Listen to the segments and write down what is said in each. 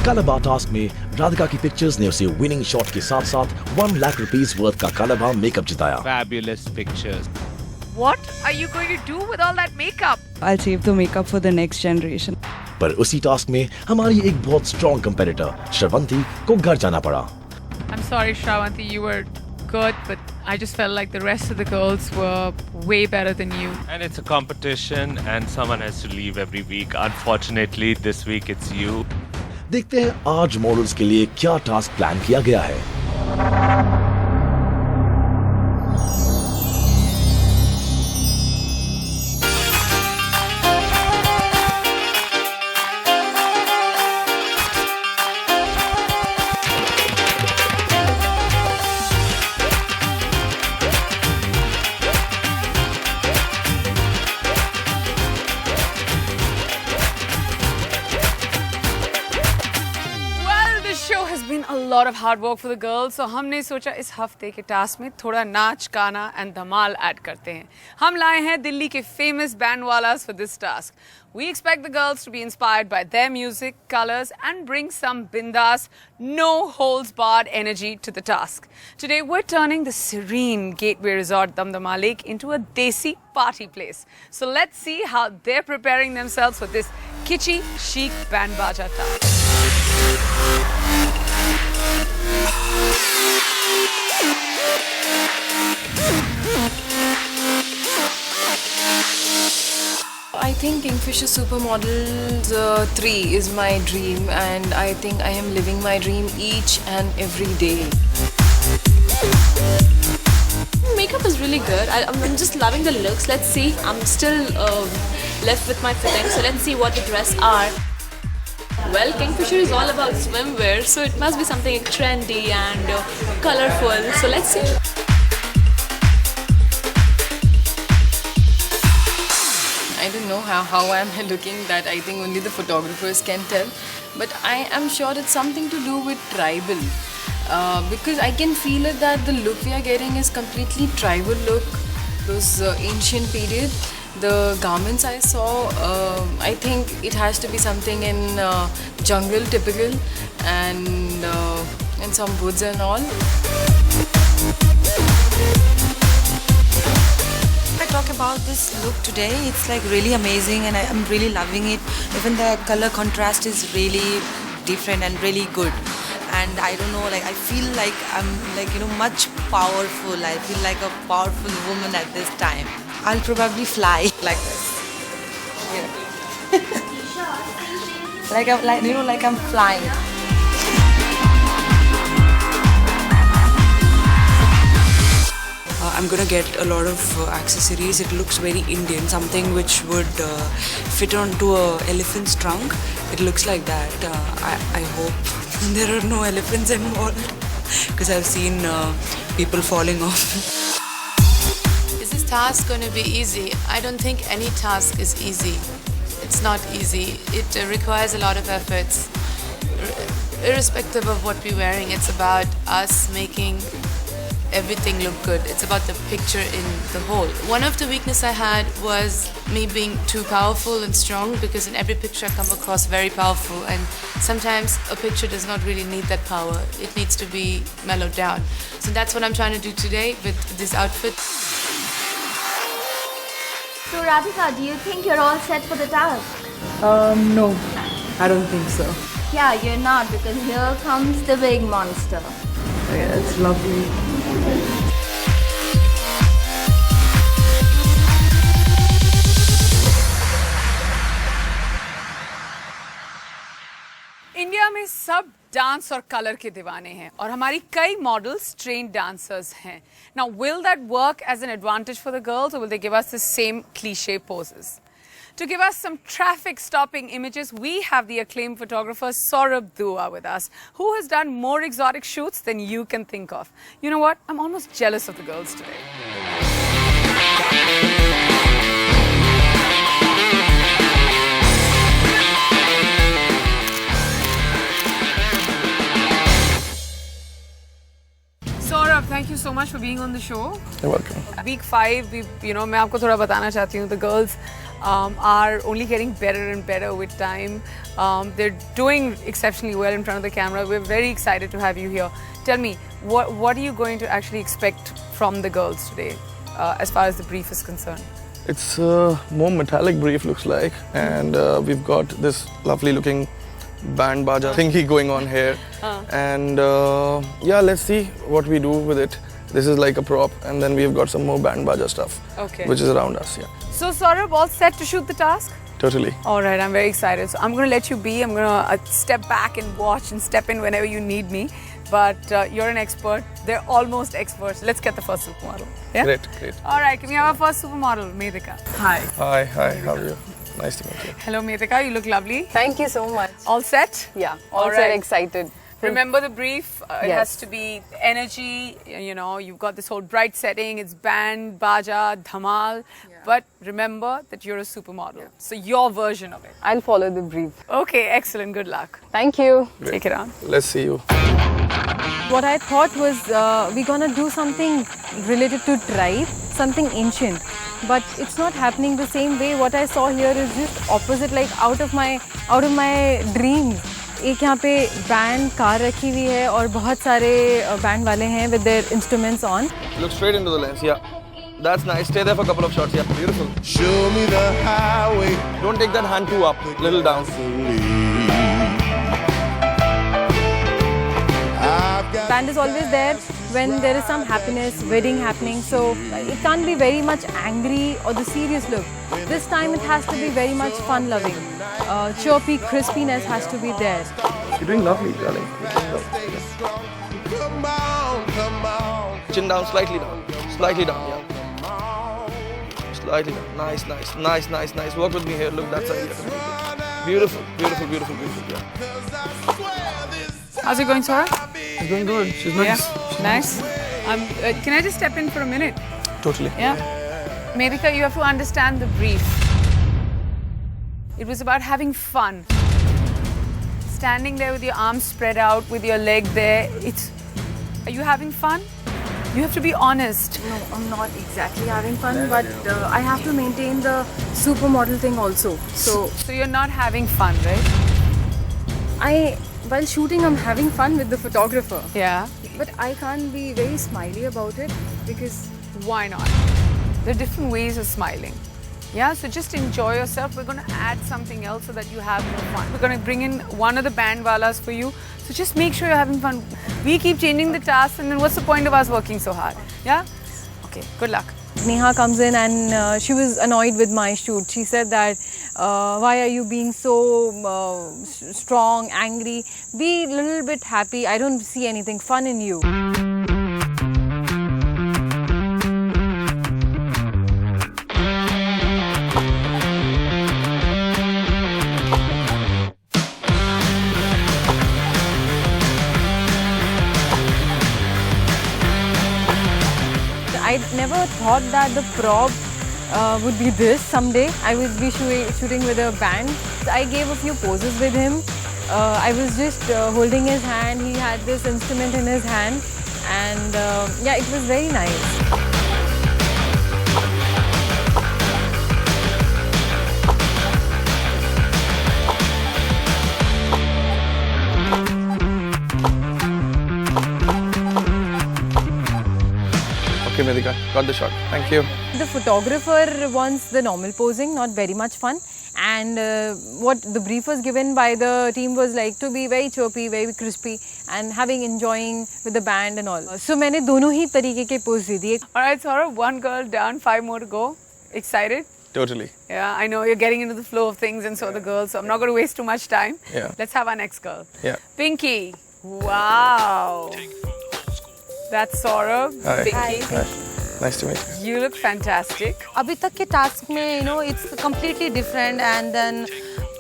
कालाबार task में राधिका की pictures ने उसे विनिंग शॉट के साथ साथ 1 लाख रुपीस वर्थ का कालाबार मेकअप जिताया। Fabulous pictures. What are you going to do with all that makeup? I'll save the makeup for the next generation. पर उसी टास्क में हमारी एक बहुत स्ट्रॉन्ग कंपेटिटर श्रवंती को घर जाना पड़ा। I'm sorry, Shravanti, you were good, but I just felt like the rest of the girls were way better than you. And it's a competition and someone has to leave every week. Unfortunately, this week it's you. देखते हैं आज models के लिए क्या task plan किया गया है। A lot of hard work for the girls, so हमने सोचा इस हफ्ते के टास्क में थोड़ा नाच गाना एंड धमाल ऐड करते हैं। हम लाए हैं दिल्ली के famous bandwalas for this task. We expect the girls to be inspired by their music, colors and bring some bindas, no holds barred energy to the task. Today we're turning the serene Gateway Resort Damdama Lake into a desi party place. So let's see how they're preparing themselves for this kitschy chic band baja task. I think Kingfisher Supermodels 3 is my dream, and I think I am living my dream each and every day. Makeup is really good. I'm just loving the looks. Let's see. I'm still left with my fitting, so let's see what the dress are. Well, Kingfisher is all about swimwear, so it must be something trendy and colorful. So let's see. I don't know how I'm looking. That I think only the photographers can tell. But I am sure it's something to do with tribal. Because I can feel it that the look we are getting is completely tribal look. Those ancient period. The garments I saw, I think it has to be something in jungle typical and some woods and all. I talk about this look today, it's like really amazing and I'm really loving it. Even the color contrast is really different and really good. And I don't know, like I feel like I'm like, much powerful. I feel like a powerful woman at this time. I'll probably fly like this. like I'm flying. I'm gonna get a lot of accessories. It looks very Indian, something which would fit onto a elephant's trunk. It looks like that. I hope there are no elephants involved because I've seen people falling off. Is this task going to be easy? I don't think any task is easy. It's not easy. It requires a lot of efforts. Irrespective of what we're wearing, it's about us making everything look good. It's about the picture in the whole. One of the weaknesses I had was me being too powerful and strong, because in every picture I come across very powerful, and sometimes a picture does not really need that power. It needs to be mellowed down. So that's what I'm trying to do today with this outfit. So Radhika, do you think you're all set for the task? No, I don't think so. Yeah, you're not, because here comes the big monster. Yeah, it's lovely. India में सब dance और colour के दीवाने हैं और हमारी कई models trained dancers हैं. Now, will that work as an advantage for the girls, or will they give us the same cliche poses? To give us some traffic-stopping images, we have the acclaimed photographer Saurabh Dua with us, who has done more exotic shoots than you can think of. You know what? I'm almost jealous of the girls today. Saurabh, thank you so much for being on the show. You're welcome. Week 5, मैं आपको थोड़ा बताना चाहती हूँ. The girls are only getting better and better with time. They're doing exceptionally well in front of the camera. We're very excited to have you here. Tell me, what are you going to actually expect from the girls today, as far as the brief is concerned? It's a more metallic brief, looks like, and we've got this lovely looking band baja thingy going on here. And yeah, let's see what we do with it. This is like a prop, and then we've got some more band baja stuff, which is around us. Yeah. So Saurabh, all set to shoot the task? Totally. All right, I'm very excited. So I'm going to let you be. I'm going to step back and watch and step in whenever you need me. But you're an expert. They're almost experts. Let's get the first supermodel. Yeah? Great, great. All right, can we have our first supermodel, Medhika? Hi. Hi, how are you? Nice to meet you. Hello, Medhika. You look lovely. Thank you so much. All set? Yeah, All all right. set, excited. Remember the brief. It Yes. has to be energy. You know, you've got this whole bright setting. It's band, baja, dhamal. But remember that you're a supermodel. So your version of it. I'll follow the brief. Okay, excellent. Good luck. Thank you. Great. Take it on. Let's see you. What I thought was we're gonna do something related to tribe, something ancient, but it's not happening the same way. What I saw here is just opposite, like out of my dreams. एक यहाँ पे band car रखी हुई है और बहुत सारे band वाले हैं with their instruments on. Look straight into the lens. Yeah. That's nice. Stay there for a couple of shots. Yeah, beautiful. Show me the highway. Don't take that hand too up. Little down. Band is always there when there is some happiness, wedding happening, so it can't be very much angry or the serious look. This time it has to be very much fun-loving. Chirpy, crispiness has to be there. You're doing lovely, darling. Come on, come on. Chin down, slightly down. Slightly down, yeah. Slightly down. Nice, nice, nice, nice, nice. Work with me here. Look, that's idea. Beautiful, beautiful, beautiful, beautiful, yeah. How's it going, Saurabh? She's doing good. She's nice. Yeah, nice. Can I just step in for a minute? Totally. Yeah. Medhika, you have to understand the brief. It was about having fun. Standing there with your arms spread out, with your leg there. Are you having fun? You have to be honest. No, I'm not exactly having fun, but I have to maintain the supermodel thing also. So you're not having fun, right? While shooting, I'm having fun with the photographer. Yeah. But I can't be very smiley about it because Why not? There are different ways of smiling. Yeah, so just enjoy yourself. We're going to add something else so that you have more fun. We're going to bring in one of the band walas for you. So just make sure you're having fun. We keep changing the tasks, and then what's the point of us working so hard? Yeah? Okay, good luck. Neha comes in and she was annoyed with my shoot. She said that, why are you being so strong, angry? Be a little bit happy. I don't see anything fun in you. I never thought that the prop would be this someday. I would be shooting with a band. I gave a few poses with him. I was just holding his hand. He had this instrument in his hand, and yeah, it was very nice. Okay, Medhika, got the shot. Thank you. The photographer wants the normal posing, not very much fun. And what the brief was given by the team was like to be very chirpy, very crispy, and enjoying with the band and all. So मैंने दोनों ही तरीके के pose दे दिए. All right, Saurabh, one girl down, 5 more to go. Excited? Totally. Yeah, I know you're getting into the flow of things, and so the girls, so I'm not going to waste too much time. Yeah. Let's have our next girl. Yeah. Pinky. Wow. That's Saurabh. Hi. Pinky. Hi. Nice to meet you. You look fantastic. अभी तक के task में, you know, it's completely different, and then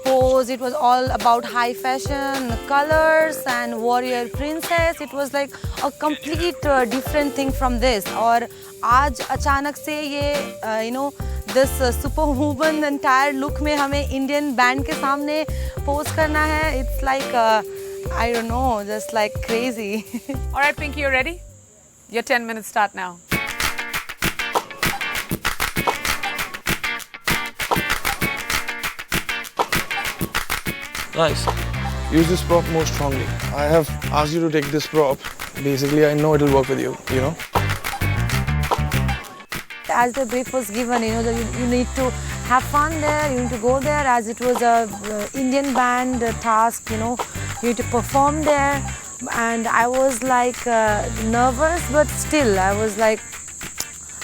pose, it was all about high fashion, colors and warrior princess. It was like a complete different thing from this. और आज अचानक से ये, you know, this superwoman entire look में हमें Indian band के सामने pose करना है. It's like, I don't know, just like crazy. All right, Pinky, you ready? Your 10 minutes start now. Nice. Use this prop more strongly. I have asked you to take this prop. Basically, I know it'll work with you, you know. As the brief was given, you know, that you need to have fun there, you need to go there as it was a Indian band task, you know, you need to perform there. And I was like nervous, but still I was like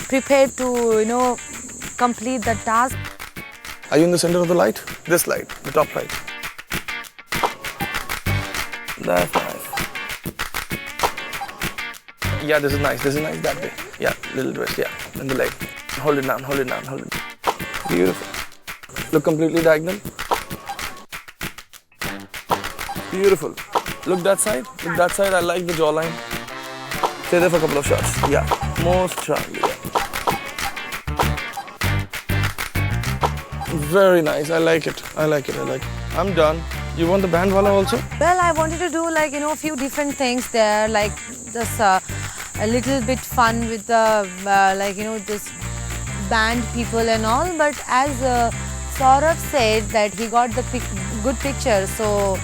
prepared to, you know, complete the task. Are you in the center of the light? This light, the top light. That's nice. Yeah, this is nice, that way. Yeah, little twist, yeah, and the leg. Hold it down, hold it down, hold it down. Beautiful. Look completely diagonal. Beautiful. Look that side, I like the jawline. Stay there for a couple of shots. Yeah, most sharply. Yeah. Very nice, I like it. I'm done. You want the band wala also? Well, I wanted to do like, you know, a few different things there, like just a little bit fun with the, like, you know, this band people and all. But as Saurabh said that he got the good picture, so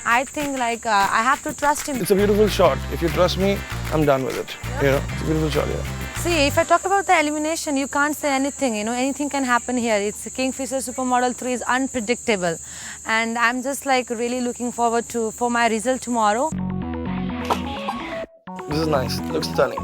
I think like I have to trust him. It's a beautiful shot. If you trust me, I'm done with it. You know, it's a beautiful shot, yeah. See, if I talk about the elimination, you can't say anything, you know, anything can happen here. It's Kingfisher Supermodel 3 is unpredictable. And I'm just like really looking forward for my result tomorrow. This is nice, looks stunning.